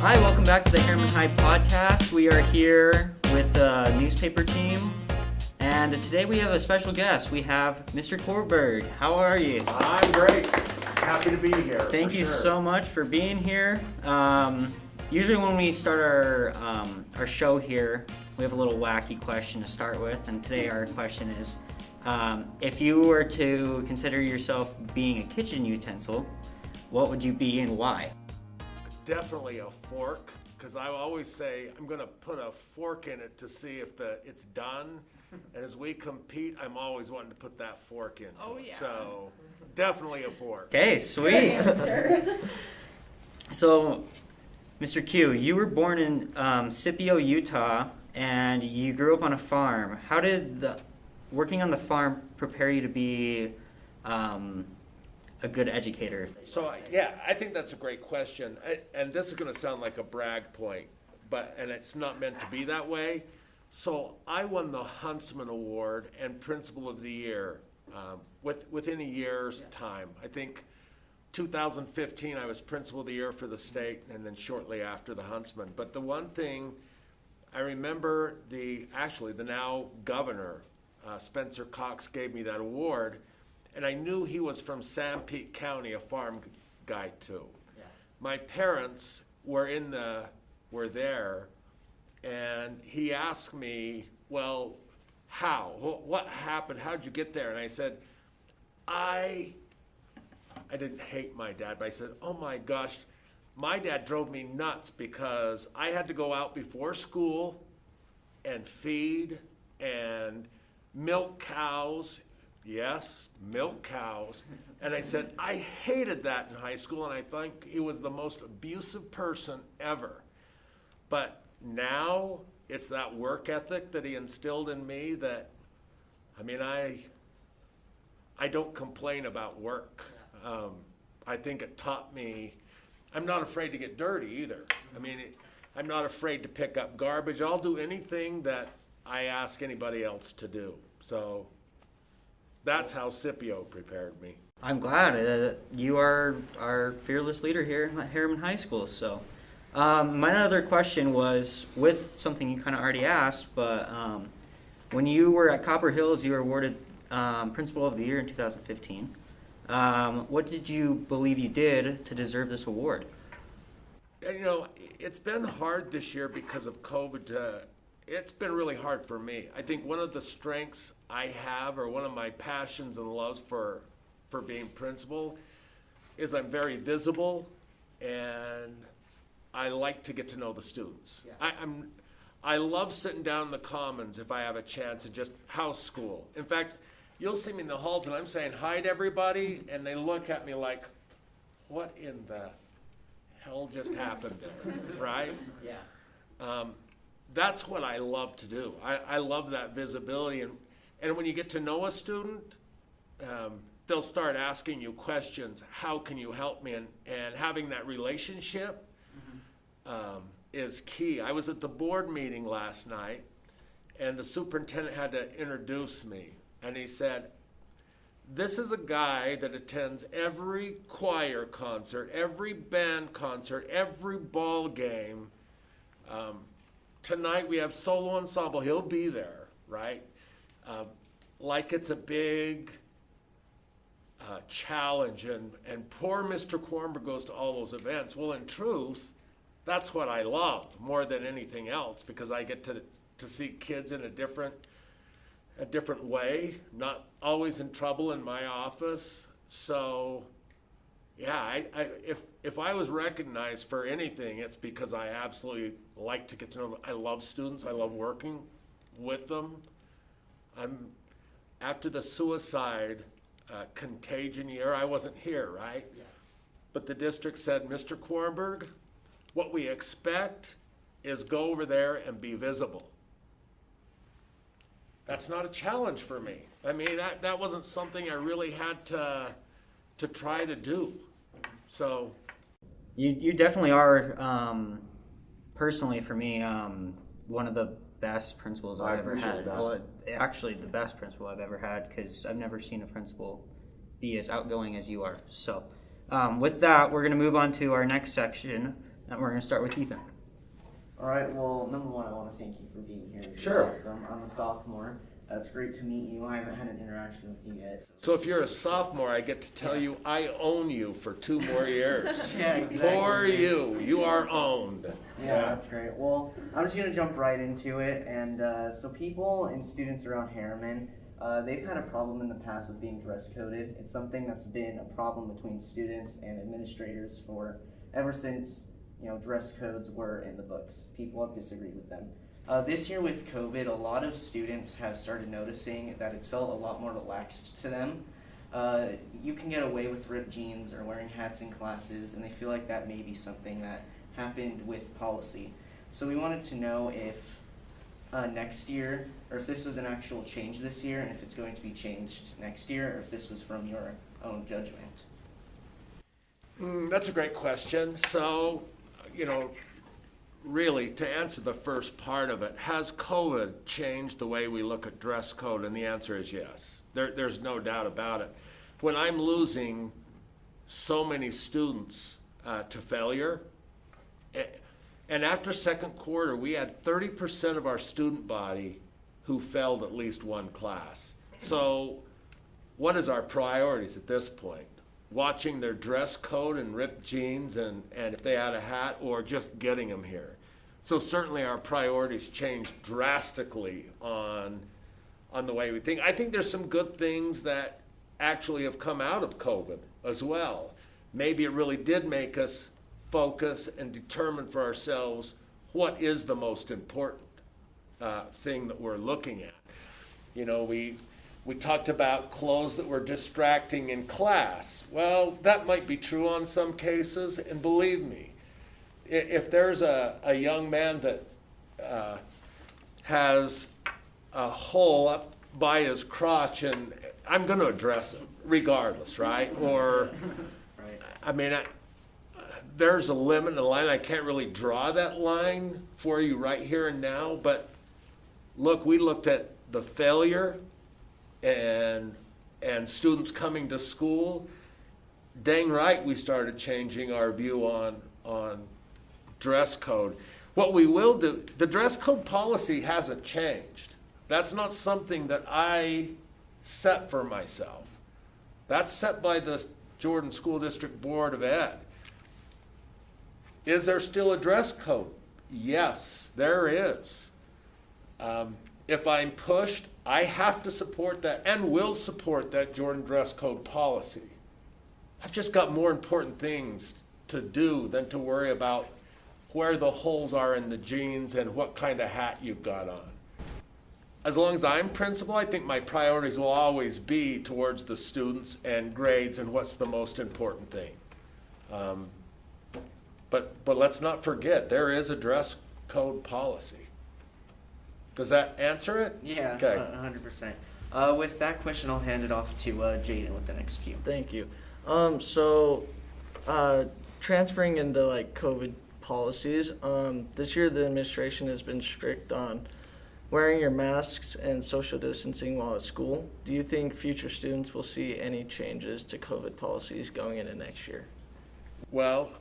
Hi, welcome back to the Herriman High podcast. We are here with the newspaper team, and today we have a special guest. We have Mr. Quarnberg. How are you? I'm great. Happy to be here. Thank you so much for being here. Usually when we start our show here, we have a little wacky question to start with, and today our question is, if you were to consider yourself being a kitchen utensil, what would you be and why? Definitely a fork, because I always say I'm going to put a fork in it to see if it's done. And as we compete, I'm always wanting to put that fork in. Oh, yeah. So definitely a fork. Okay, sweet. So, Mr. Q, you were born in Scipio, Utah, and you grew up on a farm. How did working on the farm prepare you to be a good educator? So, yeah, I think that's a great question. And this is going to sound like a brag point, and it's not meant to be that way. So I won the Huntsman Award and Principal of the Year within a year's time. I think 2015 I was Principal of the Year for the state, and then shortly after the Huntsman. But the one thing I remember, the now governor, Spencer Cox, gave me that award, and I knew he was from Sanpete County, a farm guy too. Yeah. My parents were there, and he asked me, well, how? What happened? How'd you get there? And I said, I didn't hate my dad, but I said, oh my gosh, my dad drove me nuts because I had to go out before school and feed and milk cows. Yes, milk cows. And I said, I hated that in high school, and I think he was the most abusive person ever. But now it's that work ethic that he instilled in me that, I don't complain about work. I think it taught me, I'm not afraid to get dirty either. I'm not afraid to pick up garbage. I'll do anything that I ask anybody else to do. So that's how Scipio prepared me. I'm glad you are our fearless leader here at Herriman High School. So, my other question was with something you kind of already asked, but when you were at Copper Hills, you were awarded Principal of the Year in 2015. What did you believe you did to deserve this award? It's been hard this year because of COVID. It's been really hard for me. I think one of the strengths I have, or one of my passions and loves for being principal, is I'm very visible, and I like to get to know the students. Yeah. I love sitting down in the commons if I have a chance, and just house school. In fact, you'll see me in the halls and I'm saying hi to everybody, and they look at me like, what in the hell just happened there, right? Yeah. That's what I love to do. I love that visibility, and when you get to know a student, they'll start asking you questions. How can you help me? And having that relationship is key. I was at the board meeting last night, and the superintendent had to introduce me, and he said, this is a guy that attends every choir concert, every band concert, every ball game. Tonight we have solo ensemble. He'll be there, right? Like it's a big challenge, and poor Mr. Quarnberg goes to all those events. Well, in truth, that's what I love more than anything else, because I get to see kids in a different way, not always in trouble in my office. So, yeah, if I was recognized for anything, it's because I absolutely like to get to know them. I love students. I love working with them. After the suicide contagion year, I wasn't here, right? Yeah. But the district said, Mr. Quarnberg, what we expect is go over there and be visible. That's not a challenge for me. That wasn't something I really had to try to do. So you definitely are, personally for me, one of the best principals I've ever had. Well, actually the best principal I've ever had, because I've never seen a principal be as outgoing as you are. So with that, we're going to move on to our next section, And we're going to start with Ethan. All right, well, number one, I want to thank you for being here. This is Sure. awesome. I'm a sophomore. It's great to meet you. I haven't had an interaction with you yet. So if you're a sophomore, I get to tell you, I own you for 2 more years. Yeah, exactly. For you. You are owned. Yeah, that's great. Well, I'm just going to jump right into it. And so people and students around Herriman, they've had a problem in the past with being dress coded. It's something that's been a problem between students and administrators for ever since dress codes were in the books. People have disagreed with them. This year with COVID, a lot of students have started noticing that it's felt a lot more relaxed to them. You can get away with ripped jeans or wearing hats in classes, and they feel like that may be something that happened with policy. So we wanted to know if next year, or if this was an actual change this year, and if it's going to be changed next year, or if this was from your own judgment. That's a great question. So, really, to answer the first part of it, has COVID changed the way we look at dress code? And the answer is yes. There's no doubt about it. When I'm losing so many students to failure, and after second quarter, we had 30% of our student body who failed at least one class. So what is our priorities at this point? Watching their dress code and ripped jeans and if they had a hat, or just getting them here. So certainly our priorities changed drastically on the way we think. I think there's some good things that actually have come out of COVID as well. Maybe it really did make us focus and determine for ourselves what is the most important thing that we're looking at. We talked about clothes that were distracting in class. Well, that might be true on some cases, and believe me, if there's a young man that has a hole up by his crotch, and I'm going to address him regardless, right? Or, Right. There's a limit and a line. I can't really draw that line for you right here and now, but look, we looked at the failure and students coming to school. Dang right, we started changing our view on dress code. What we will do, the dress code policy hasn't changed. That's not something that I set for myself. That's set by the Jordan School District Board of Ed. Is there still a dress code? Yes, there is. If I'm pushed, I have to support that and will support that Jordan dress code policy. I've just got more important things to do than to worry about where the holes are in the jeans and what kind of hat you've got on. As long as I'm principal, I think my priorities will always be towards the students and grades and what's the most important thing. But let's not forget, there is a dress code policy. Does that answer it? Yeah, Okay. 100%. With that question, I'll hand it off to Jaden with the next few. Thank you. Transferring into COVID policies, this year the administration has been strict on wearing your masks and social distancing while at school. Do you think future students will see any changes to COVID policies going into next year? Well,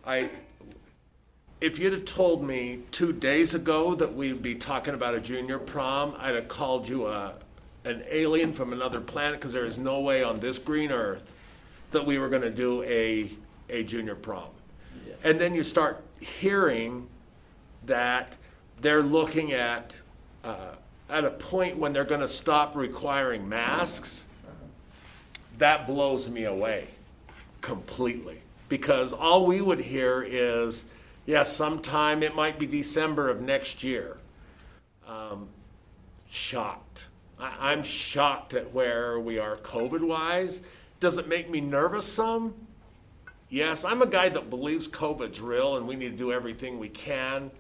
if you'd have told me 2 days ago that we'd be talking about a junior prom, I'd have called you an alien from another planet, because there is no way on this green earth that we were going to do a junior prom. Yeah. And then you start hearing that they're looking at a point when they're going to stop requiring masks. That blows me away completely, because all we would hear is, yes, sometime it might be December of next year. Shocked. I'm shocked at where we are COVID-wise. Does it make me nervous some? Yes, I'm a guy that believes COVID's real and we need to do everything we can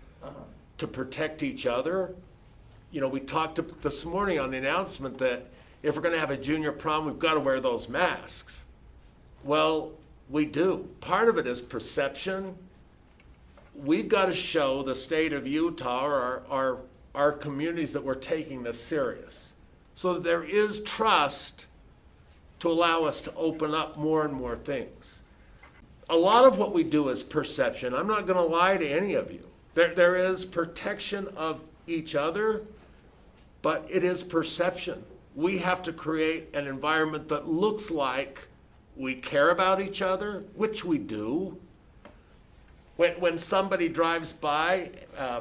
to protect each other. We talked this morning on the announcement that if we're going to have a junior prom, we've got to wear those masks. Well, we do. Part of it is perception. We've got to show the state of Utah, or our communities, that we're taking this serious, so that there is trust to allow us to open up more and more things. a lot of what we do is perception. I'm not gonna lie to any of you. There is protection of each other, but it is perception. We have to create an environment that looks like we care about each other, which we do. When somebody drives by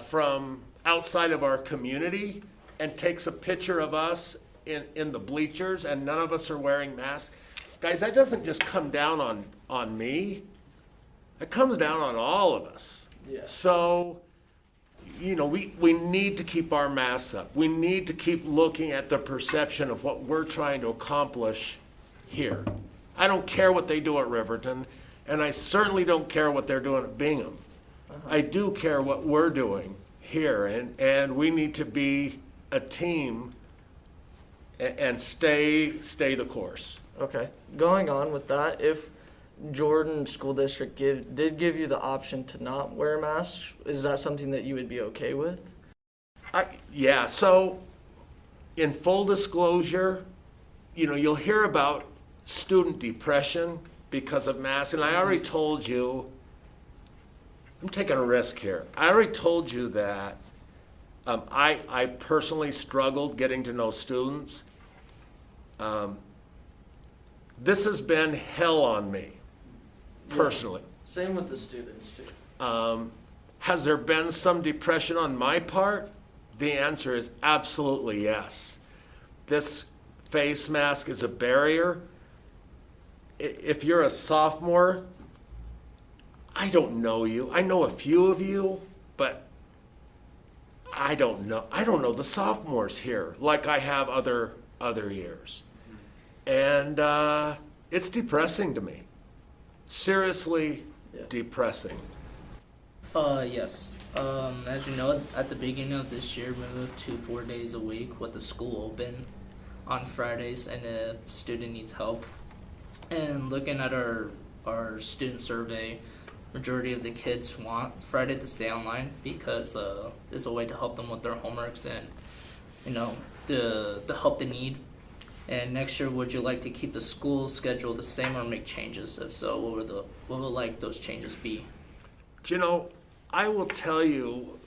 from outside of our community and takes a picture of us in the bleachers and none of us are wearing masks, guys, that doesn't just come down on me. It comes down on all of us. Yeah. So, you know, we need to keep our masks up. We need to keep looking at the perception of what we're trying to accomplish here. I don't care what they do at Riverton, and I certainly don't care what they're doing at Bingham. I do care what we're doing here, and we need to be a team and stay the course. Okay. Going on with that, if Jordan School District did give you the option to not wear a mask, is that something that you would be okay with? Yeah, so in full disclosure, you know, you'll hear about student depression because of masks, and I already told you, I'm taking a risk here. I already told you that I personally struggled getting to know students. This has been hell on me, personally. Same with the students too. Has there been some depression on my part? The answer is absolutely yes. This face mask is a barrier. If you're a sophomore, I don't know you. I know a few of you, but I don't know the sophomores here like I have other years. And it's depressing to me. Seriously depressing. Yes. As you know, at the beginning of this year, we moved to 4 days a week with the school open on Fridays, and if student needs help. And looking at our student survey, majority of the kids want Friday to stay online because it's a way to help them with their homeworks and, you know, the help they need. And next year, would you like to keep the school schedule the same or make changes? If so, what would like those changes be? You know, I will tell you,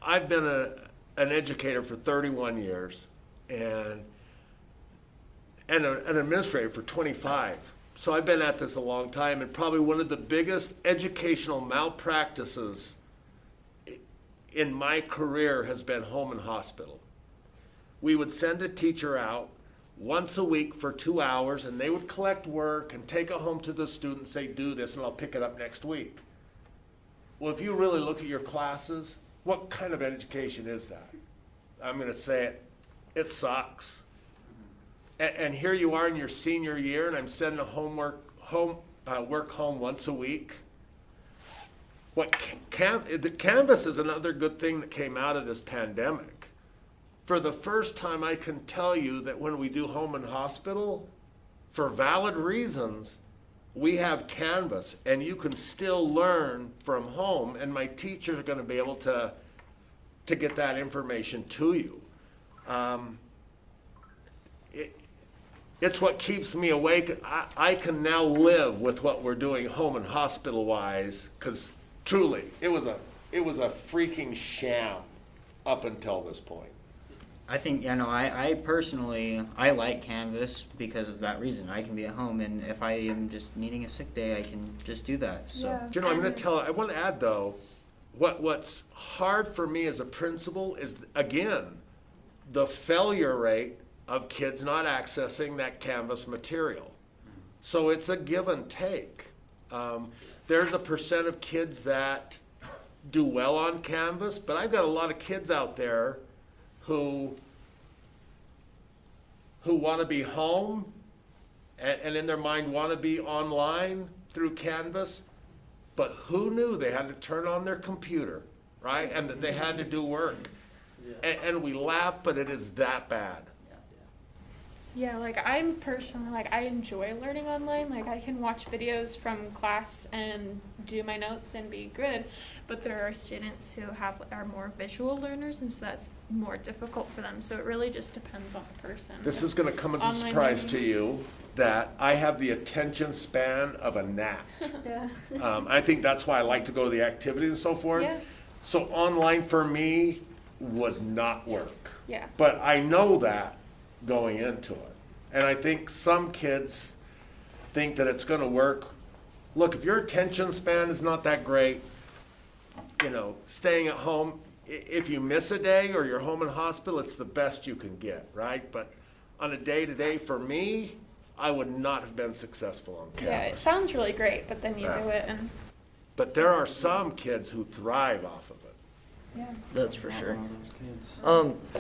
I've been an educator for 31 years and an administrator for 25. So I've been at this a long time, and probably one of the biggest educational malpractices in my career has been home and hospital. We would send a teacher out once a week for 2 hours, and they would collect work and take it home to the student and say, do this, and I'll pick it up next week. Well, if you really look at your classes, what kind of education is that? I'm going to say it sucks. And here you are in your senior year, and I'm sending work home once a week. The Canvas is another good thing that came out of this pandemic. For the first time, I can tell you that when we do home and hospital, for valid reasons, we have Canvas, and you can still learn from home, and my teachers are going to be able to get that information to you. It's what keeps me awake. I can now live with what we're doing home and hospital-wise, because truly, it was a freaking sham up until this point. I think, I personally, I like Canvas because of that reason. I can be at home, and if I am just needing a sick day, I can just do that. So, Yeah. I want to add though, what's hard for me as a principal is, again, the failure rate of kids not accessing that Canvas material. So it's a give and take. There's a percent of kids that do well on Canvas, but I've got a lot of kids out there who want to be home and in their mind want to be online through Canvas, but who knew they had to turn on their computer, right? And that they had to do work. Yeah. And we laugh, but it is that bad. Yeah, like I'm personally, like I enjoy learning online. Like I can watch videos from class and do my notes and be good. But there are students who are more visual learners, and so that's more difficult for them. So it really just depends on the person. This is going to come as a Online surprise learning. to you. that I have the attention span of a gnat. Yeah. I think that's why I like to go to the activities and so forth. Yeah. So online for me would not work. Yeah. But I know that going into it. And I think some kids think that it's gonna work. Look, if your attention span is not that great, you know, staying at home, if you miss a day or you're home in hospital, it's the best you can get, right? But on a day-to-day, for me, I would not have been successful on Yeah, it campus. sounds really great, but then you Yeah. do it and But there are some kids who thrive off of it. yeah. That's for sure.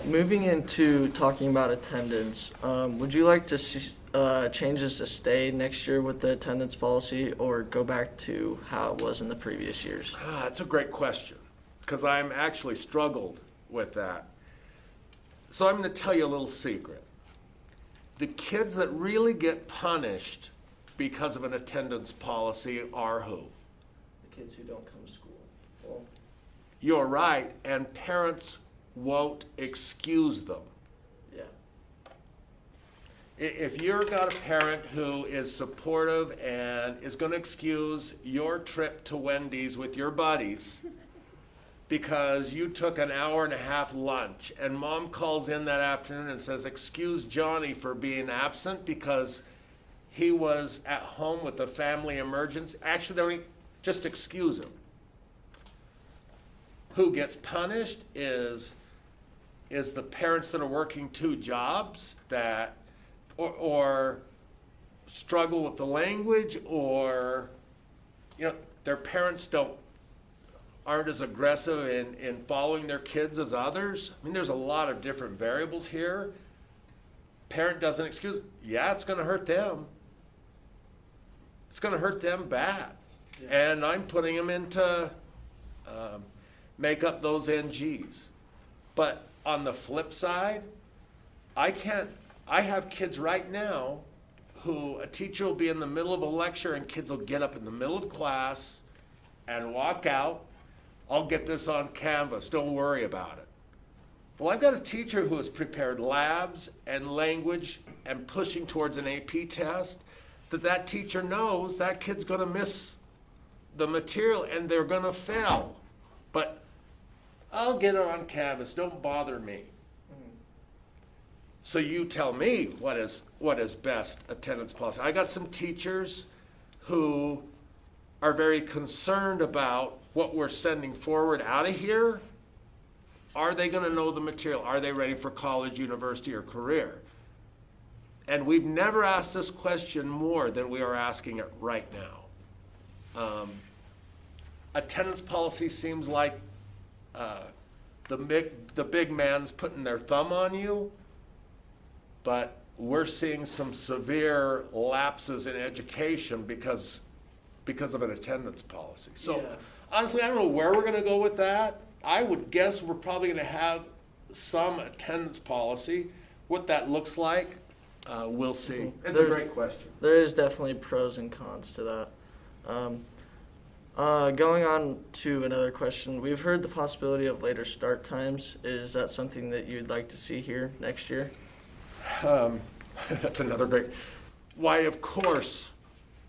Moving into talking about attendance, would you like to see changes to stay next year with the attendance policy or go back to how it was in the previous years? That's a great question, because I'm actually struggled with that. So I'm going to tell you a little secret. The kids that really get punished because of an attendance policy are who? The kids who don't come to school. Well, You're right, and parents won't excuse them. yeah. If you've got a parent who is supportive and is going to excuse your trip to Wendy's with your buddies because you took an hour and a half lunch, and mom calls in that afternoon and says, excuse Johnny for being absent because he was at home with a family emergency. Actually, they don't just excuse him. Who gets punished is the parents that are working two jobs that or struggle with the language, or you know, their parents aren't as aggressive in following their kids as others. I mean, there's a lot of different variables here. Parent doesn't excuse, yeah, it's gonna hurt them. It's gonna hurt them bad. And I'm putting them into make up those NGs. But on the flip side, I have kids right now who a teacher will be in the middle of a lecture and kids will get up in the middle of class and walk out. I'll get this on Canvas, don't worry about it. Well, I've got a teacher who has prepared labs and language and pushing towards an AP test that teacher knows that kid's gonna miss the material and they're gonna fail. But I'll get it on Canvas, don't bother me. So you tell me what is best attendance policy. I got some teachers who are very concerned about what we're sending forward out of here. Are they going to know the material? Are they ready for college, university, or career? And we've never asked this question more than we are asking it right now. Attendance policy seems like the big man's putting their thumb on you, but we're seeing some severe lapses in education because of an attendance policy. So Yeah. honestly, I don't know where we're gonna go with that. I would guess we're probably gonna have some attendance policy. What that looks like, we'll see. It's a There- great question. There is definitely pros and cons to that. Going on to another question, we've heard the possibility of later start times. Is that something that you'd like to see here next year? That's another great, why, of course.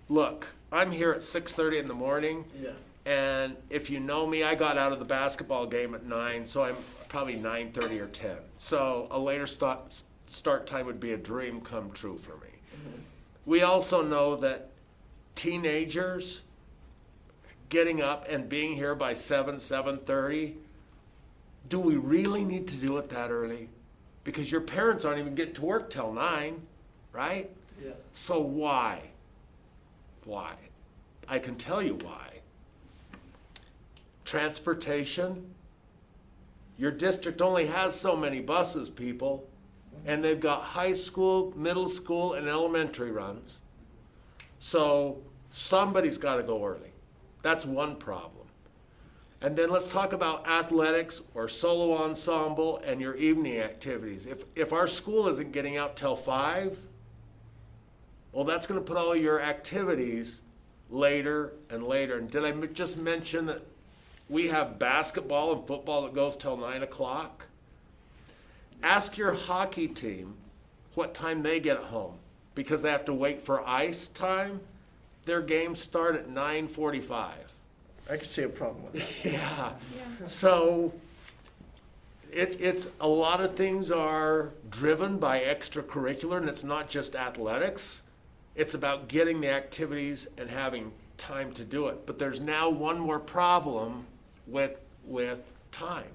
Look, I'm here at 6:30 in the morning. Yeah. And if you know me, I got out of the basketball game at 9, so I'm probably 9:30 or 10. So a later start time would be a dream come true for me. Mm-hmm. We also know that teenagers getting up and being here by 7:30, do we really need to do it that early? Because your parents aren't even getting to work till 9, right? Yeah. So why? Why? I can tell you why. Transportation. Your district only has so many buses, people, and they've got high school, middle school, and elementary runs. So somebody's got to go early. That's one problem. And then let's talk about athletics or solo ensemble and your evening activities. If our school isn't getting out till 5, well, that's going to put all your activities later and later. And did I just mention that we have basketball and football that goes till 9 o'clock? Ask your hockey team what time they get home. because they have to wait for ice time, their games start at 9:45. I can see a problem with that. Yeah. Yeah. So it's a lot of things are driven by extracurricular, and it's not just athletics. It's about getting the activities and having time to do it. But there's now one more problem with time.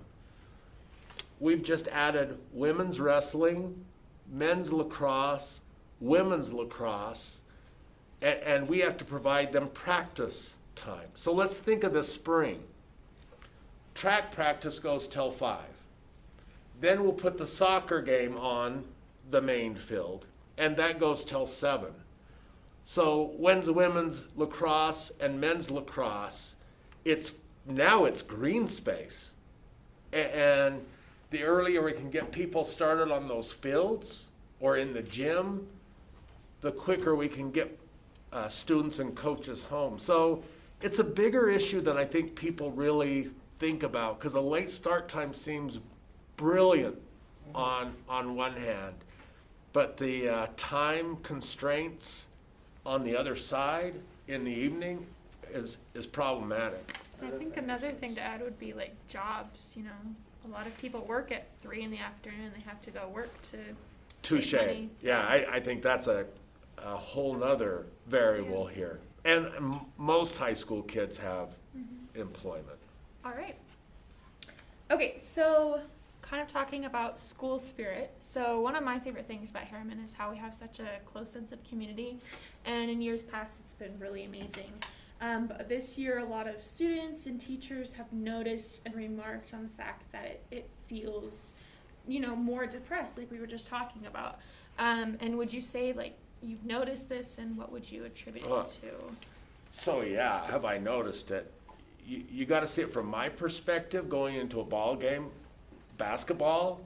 We've just added women's wrestling, men's lacrosse, women's lacrosse, and we have to provide them practice time. So let's think of this spring. Track practice goes till 5. Then we'll put the soccer game on the main field, and that goes till 7. So when's women's lacrosse and men's lacrosse? It's green space. And the earlier we can get people started on those fields or in the gym, the quicker we can get students and coaches home. So it's a bigger issue than I think people really think about, because a late start time seems brilliant on one hand, but the time constraints on the other side in the evening is problematic. I think another thing to add would be like jobs, you know. A lot of people work at 3 in the afternoon and they have to go work to Touche. make money, so- Yeah, I think that's a whole nother variable here. And most high school kids have employment. All right. Okay, so kind of talking about school spirit. So one of my favorite things about Herriman is how we have such a close sense of community, and in years past it's been really amazing. But this year a lot of students and teachers have noticed and remarked on the fact that it feels, you know, more depressed, like we were just talking about. And would you say like you've noticed this, and what would you attribute it to? So yeah, have I noticed it? You got to see it from my perspective, going into a ball game, basketball,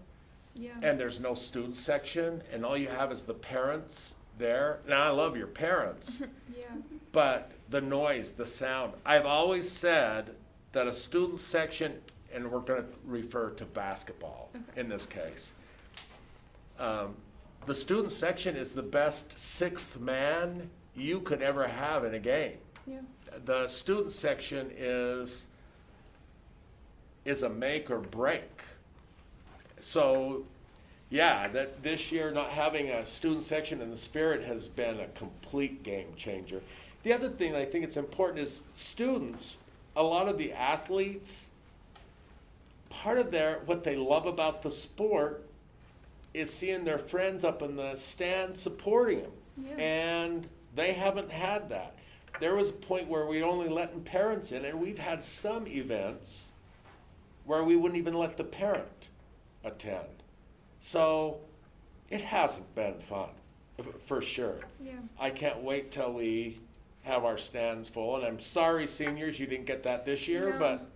Yeah. and there's no student section, and all you have is the parents there. Now, I love your parents, Yeah. but the noise, the sound. I've always said that a student section, and we're going to refer to basketball in this case, the student section is the best sixth man you could ever have in a game. Yeah. The student section is a make or break. So, yeah, that this year not having a student section in the Spirit has been a complete game changer. The other thing I think it's important is students, a lot of the athletes, part of what they love about the sport is seeing their friends up in the stands supporting them. Yeah. And they haven't had that. There was a point where we only letting parents in, and we've had some events where we wouldn't even let the parent attend. So it hasn't been fun, for sure. Yeah. I can't wait till we have our stands full, and I'm sorry, seniors, you didn't get that this year, No. but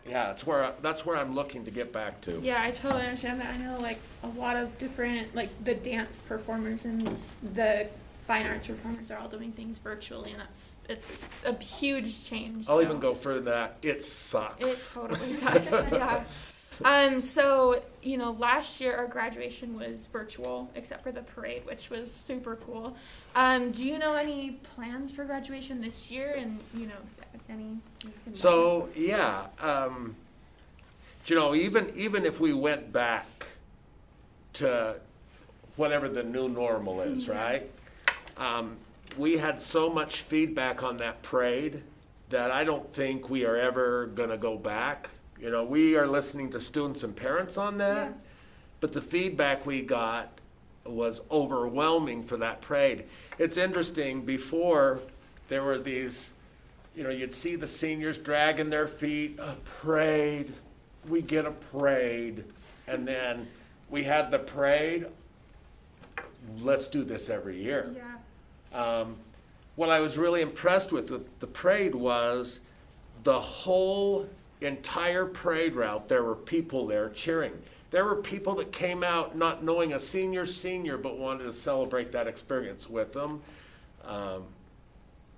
yeah, that's where I'm looking to get back to. Yeah, I totally understand that. I know like a lot of different, like the dance performers and the fine arts performers are all doing things virtually, and it's a huge change. I'll so. even go further than that. It sucks. It totally does, yeah. So, you know, last year our graduation was virtual, except for the parade, which was super cool. Do you know any plans for graduation this year, and, you know, any you can So, yeah, you know, even if we went back to whatever the new normal is, right? We had so much feedback on that parade that I don't think we are ever going to go back. You know, we are listening to students and parents on that, Yeah. but the feedback we got was overwhelming for that parade. It's interesting, before there were these, you know, you'd see the seniors dragging their feet, a parade, we get a parade, and then we had the parade, let's do this every year. Yeah. What I was really impressed with the parade was the whole entire parade route, there were people there cheering. There were people that came out not knowing a senior, but wanted to celebrate that experience with them.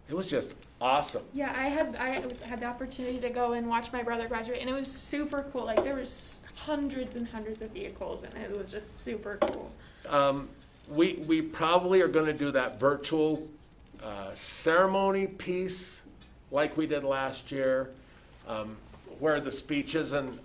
It was just awesome. Yeah, I had the opportunity to go and watch my brother graduate, and it was super cool. Like there was hundreds and hundreds of vehicles, and it was just super cool. we probably are gonna do that virtual ceremony piece like we did last year, where the speeches, and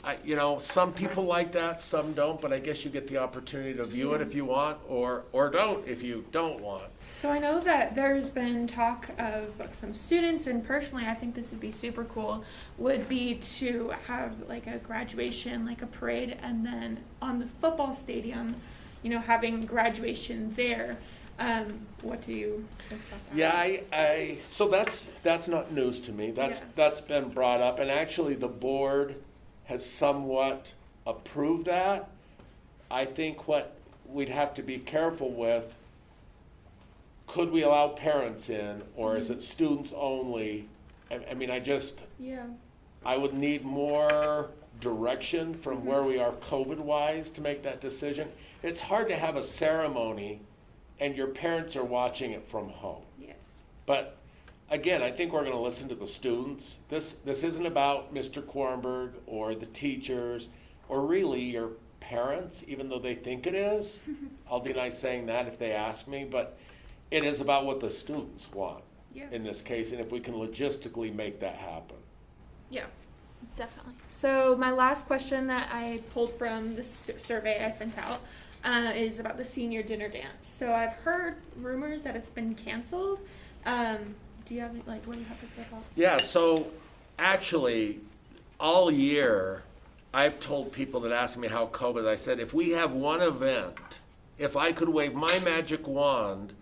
some people like that, some don't, but I guess you get the opportunity to view it if you want, or don't if you don't want. So I know that there's been talk of like some students, and personally I think this would be super cool, would be to have like a graduation, like a parade, and then on the football stadium, having graduation there. What do you think about that? Yeah, so that's not news to me. That's been brought up, and actually the board has somewhat approved that. I think what we'd have to be careful with, could we allow parents in, or is it students only? I mean, I would need more direction from where we are COVID-wise to make that decision. It's hard to have a ceremony and your parents are watching it from home. Yes. But again, I think we're going to listen to the students. This isn't about Mr. Quarnberg or the teachers or really your parents, even though they think it is. I'll deny saying that if they ask me, but it is about what the students want in this case, and if we can logistically make that happen. Yeah, definitely. So my last question that I pulled from the survey I sent out is about the senior dinner dance. So I've heard rumors that it's been canceled. Do you have what do you have to say about? Yeah, so actually all year I've told people that ask me how COVID, I said if we have one event, if I could wave my magic wand,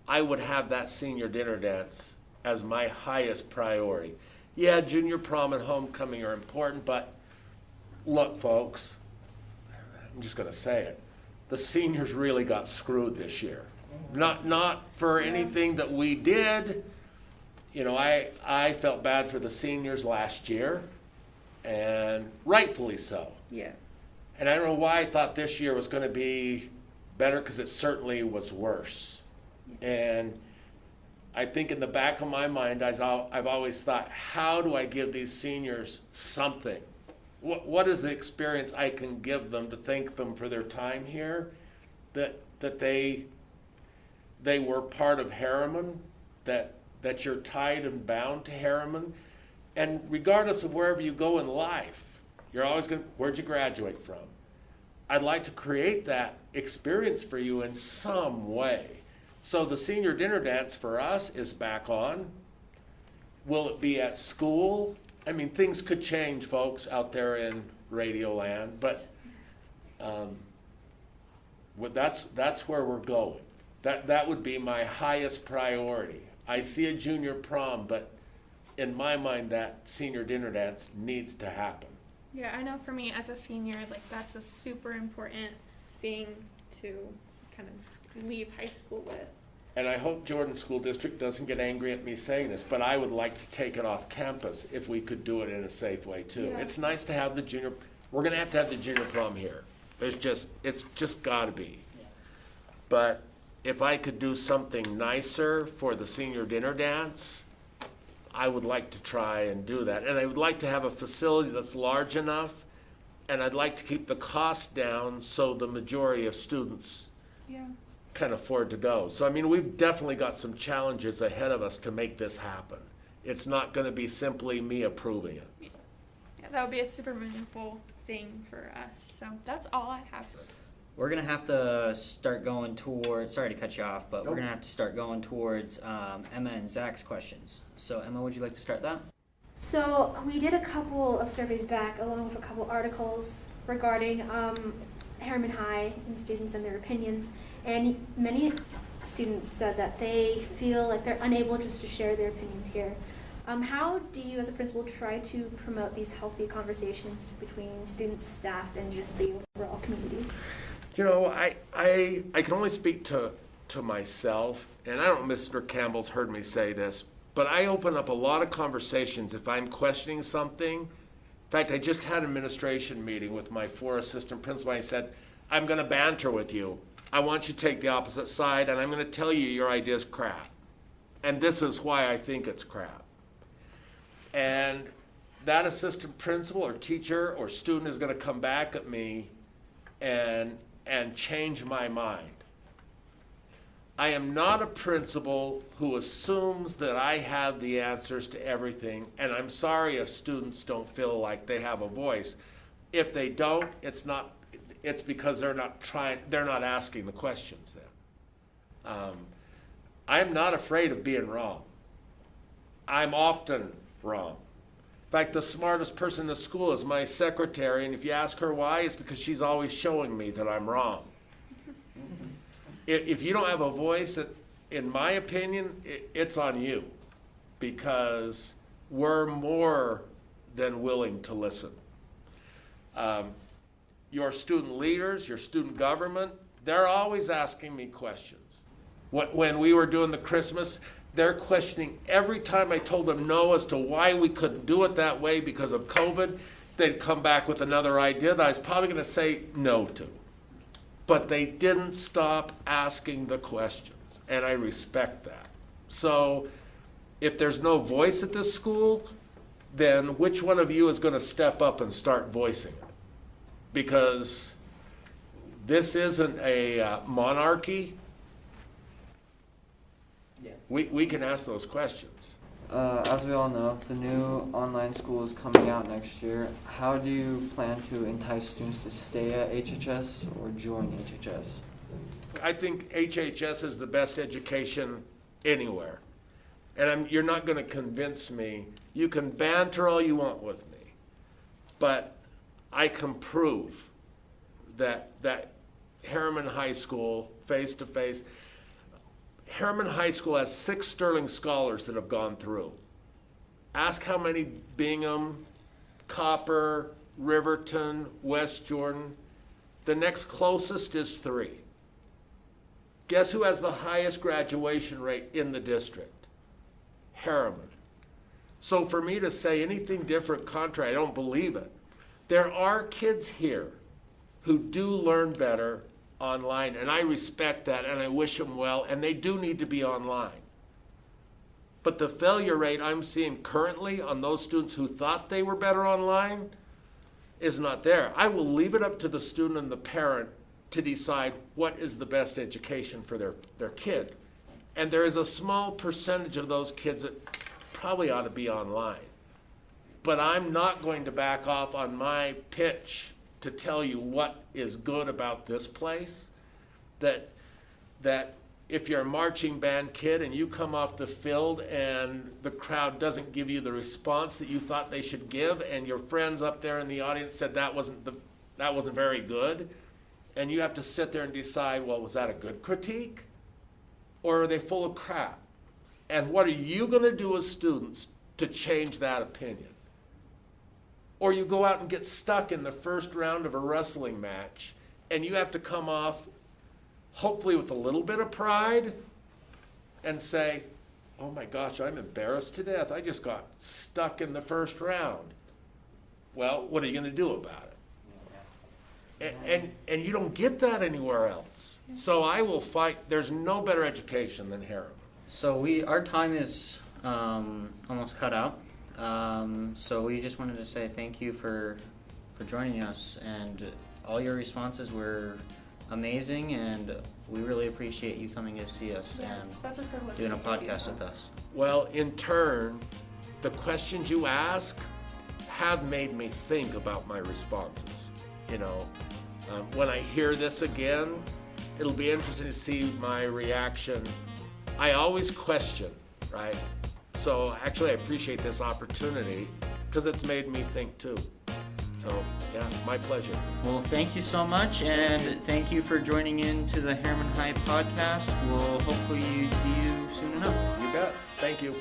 I would have that senior dinner dance as my highest priority. Yeah, junior prom and homecoming are important, but look, folks, I'm just going to say it. The seniors really got screwed this year. Not for anything that we did. I felt bad for the seniors last year, and rightfully so. Yeah. And I don't know why I thought this year was going to be better, because it certainly was worse. And I think in the back of my mind, I've always thought, how do I give these seniors something? What is the experience I can give them to thank them for their time here? That they were part of Herriman, that you're tied and bound to Herriman. And regardless of wherever you go in life, you're always going to, where'd you graduate from? I'd like to create that experience for you in some way. So the senior dinner dance for us is back on. Will it be at school? I mean, things could change, folks, out there in Radio Land, but that's where we're going. That would be my highest priority. I see a junior prom, but in my mind, that senior dinner dance needs to happen. Yeah, I know for me as a senior, that's a super important thing to kind of leave high school with. And I hope Jordan School District doesn't get angry at me saying this, but I would like to take it off campus if we could do it in a safe way too. Yeah. It's nice to have we're gonna have to have the junior prom here. It's just gotta be. But if I could do something nicer for the senior dinner dance, I would like to try and do that. And I would like to have a facility that's large enough, and I'd like to keep the cost down so the majority of students can afford to go. So, I mean, we've definitely got some challenges ahead of us to make this happen. It's not going to be simply me approving it. Yeah, that would be a super meaningful thing for us. So that's all I have. We're going to have to start going towards, sorry to cut you off, but we're going to have to start going towards Emma and Zach's questions. So Emma, would you like to start that? So we did a couple of surveys back along with a couple articles regarding Herriman High and students and their opinions, and many students said that they feel like they're unable just to share their opinions here. How do you as a principal try to promote these healthy conversations between students, staff, and just the overall community? You know, I can only speak to myself, and I don't know if Mr. Campbell's heard me say this, but I open up a lot of conversations if I'm questioning something. In fact, I just had an administration meeting with my 4 assistant principals, and I said, I'm going to banter with you. I want you to take the opposite side, and I'm going to tell you your idea is crap. And this is why I think it's crap. And that assistant principal or teacher or student is going to come back at me and change my mind. I am not a principal who assumes that I have the answers to everything, and I'm sorry if students don't feel like they have a voice. If they don't, it's because they're not asking the questions then. I'm not afraid of being wrong. I'm often wrong. In fact, the smartest person in the school is my secretary, and if you ask her why, it's because she's always showing me that I'm wrong. If you don't have a voice, in my opinion, it's on you, because we're more than willing to listen. Your student leaders, your student government, they're always asking me questions. When we were doing the Christmas, they're questioning every time I told them no as to why we couldn't do it that way because of COVID. They'd come back with another idea that I was probably going to say no to. But they didn't stop asking the questions, and I respect that. So if there's no voice at this school, then which one of you is going to step up and start voicing it? Because this isn't a monarchy. Yeah. We can ask those questions. As we all know, the new online school is coming out next year. How do you plan to entice students to stay at HHS or join HHS? I think HHS is the best education anywhere. And you're not going to convince me. You can banter all you want with me, but I can prove that Herriman High School, face-to-face, Herriman High School has 6 Sterling Scholars that have gone through. Ask how many Bingham, Copper, Riverton, West Jordan. The next closest is 3. Guess who has the highest graduation rate in the district? Herriman. So for me to say anything different, contrary, I don't believe it. There are kids here who do learn better online, and I respect that, and I wish them well, and they do need to be online. But the failure rate I'm seeing currently on those students who thought they were better online is not there. I will leave it up to the student and the parent to decide what is the best education for their kid. And there is a small percentage of those kids that probably ought to be online. But I'm not going to back off on my pitch to tell you what is good about this place. That if you're a marching band kid and you come off the field and the crowd doesn't give you the response that you thought they should give, and your friends up there in the audience said that wasn't very good, and you have to sit there and decide, well, was that a good critique? Or are they full of crap? And what are you going to do as students to change that opinion? Or you go out and get stuck in the first round of a wrestling match, and you have to come off, hopefully with a little bit of pride, and say, oh my gosh, I'm embarrassed to death. I just got stuck in the first round. Well, what are you going to do about it? And you don't get that anywhere else. So I will fight. There's no better education than Herriman. So our time is almost cut out. So we just wanted to say thank you for joining us, and all your responses were amazing, and we really appreciate you coming to see us Yeah, it's such a privilege doing a to be here. podcast with us. Well, in turn, the questions you ask have made me think about my responses. You know, when I hear this again, it'll be interesting to see my reaction. I always question, right? So actually I appreciate this opportunity because it's made me think too. So yeah, my pleasure. Well, thank you so much, and thank you for joining in to the Herriman High podcast. We'll hopefully see you soon enough. You bet. Thank you.